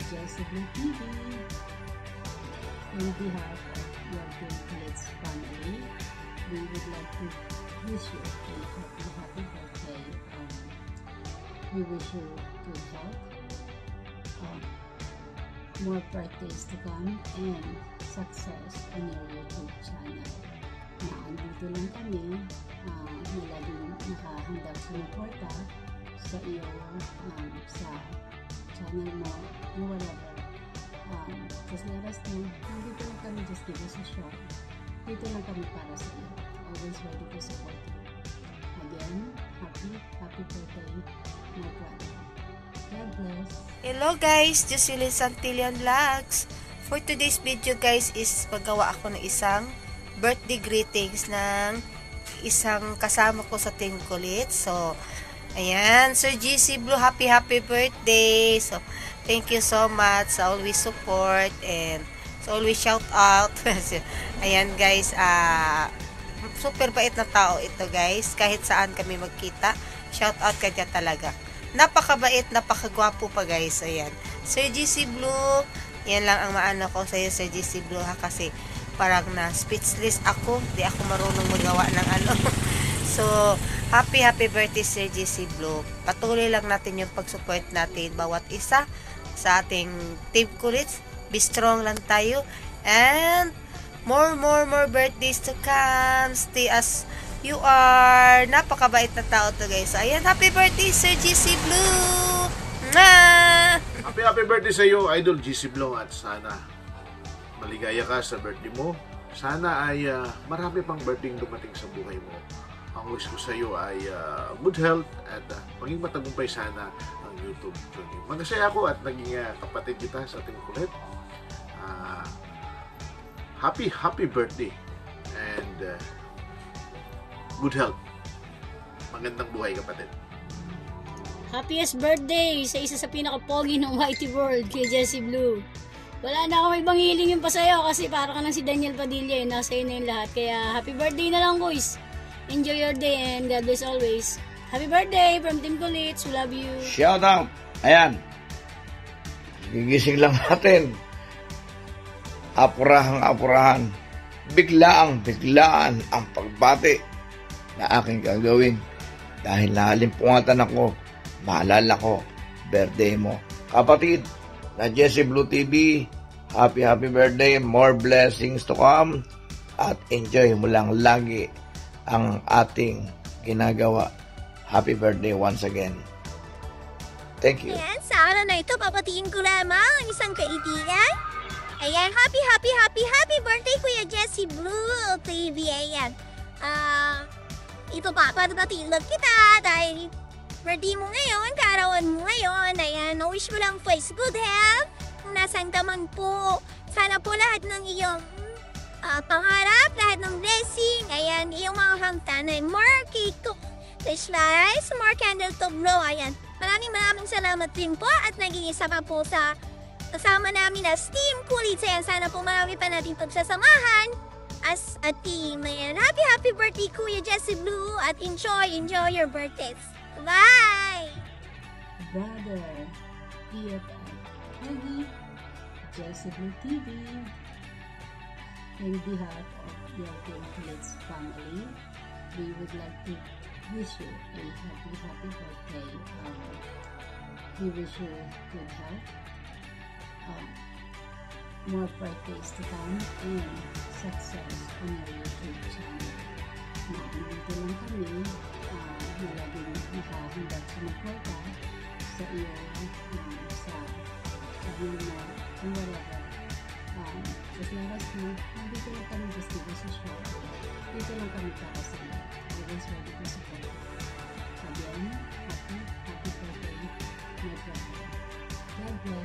Jessie Blue TV. On behalf of your Blitz family, we would like to wish you a happy birthday. We wish you good health, more birthdays to come, and success on your YouTube channel. Andito lang kami na laging nakahandang sumuporta sa iyo, sa channel mo, or whatever. Just let us know. Nandito lang kami, just give us a shot. Dito lang kami para sa iyo. Always ready to support you. Again, happy birthday, my brother. God bless. Hello guys, Jocelyn Santillan Vlogs. For today's video guys is paggawa ako ng isang birthday greetings ng isang kasama ko sa Team Kulit. So, ayan, Sir GC Blue, happy birthday. So, thank you so much sa always support and sa always shout out. Ayan guys, super bait na tao ito guys. Kahit saan kami magkita, shout out ka dyan talaga. Napakabait, napakagwapo pa guys. Ayan, Sir GC Blue, yan lang ang maano ko sa iyo, Sir GC Blue ha, kasi parang na speechless ako, di ako marunong magawa ng ano. So, happy birthday Sir GC Blue. Patuloy lang natin yung pag-support natin bawat isa sa ating Team Kulit. Be strong lang tayo and more birthdays to come. Stay as you are. Napakabait na tao to guys. So, ayan, happy birthday Sir GC Blue. Happy birthday sa iyo, Idol GC Blue, at sana maligaya ka sa birthday mo. Sana ay marami pang birthday dumating sa buhay mo. Ang wish ko sa iyo ay good health at maging matagumpay sana ang YouTube journey. Magasaya ako at naging kapatid kita sa Team Kulit. Happy birthday and good health. Magandang buhay kapatid. Happiest birthday sa isa sa pinaka-pogi ng Whitey World, kay Jessie Blue. Wala na ako may bang hilingin pa sa'yo kasi para ka lang si Daniel Padilla eh. Nasa iyo na yung lahat. Kaya happy birthday na lang guys. Enjoy your day and God bless always. Happy birthday from Team Kulit. We love you. Shout out. Ayan. Gigising lang natin. Apurahan. Biglaan ang pagbati na aking gagawin. Dahil nahalimpungatan ako, maalala ko, birthday mo. Kapatid, na Jessie Blue TV, happy birthday, more blessings to come, at enjoy mo lang lagi ang ating ginagawa. Happy birthday once again. Thank you. Ayan, sa araw na ito, papatiin ko lamang ang isang kaibigan. Ayan, happy birthday Kuya Jessie Blue TV. Ayan, ito pa, papatiin lang kita dahil birthday mo ngayon, kaarawan mo ngayon. Ayan, wish mo lang po is good health. Kung nasaan ka man po, sana po lahat ng iyong pangarap, lahat ng blessing, ayan, iyong mga hamtan ay more cake to slice, more candle to blow. Ayan, maraming salamat din po at naging isa pa po sa kasama namin as Team Kulit. Ayan, sana po marami pa natin pagsasamahan as a team. Ayan, happy birthday Kuya Jessie Blue at enjoy your birthdays. Bye! Brother, BFF, Peggy, Jessie Blue TV. On behalf of your Team Kulit's family, we would like to wish you a happy birthday. We wish you good health, more birthdays to come, and success on your YouTube channel. Nandito lang kami na laging nakahandang sumuporta sa iyo, sa channel mo, or whatever. Just let us know. Nandito lang kami, just give us a shot. Dito lang kami para sa iyo. Always ready to support you. Again, happy birthday, my brother. God bless.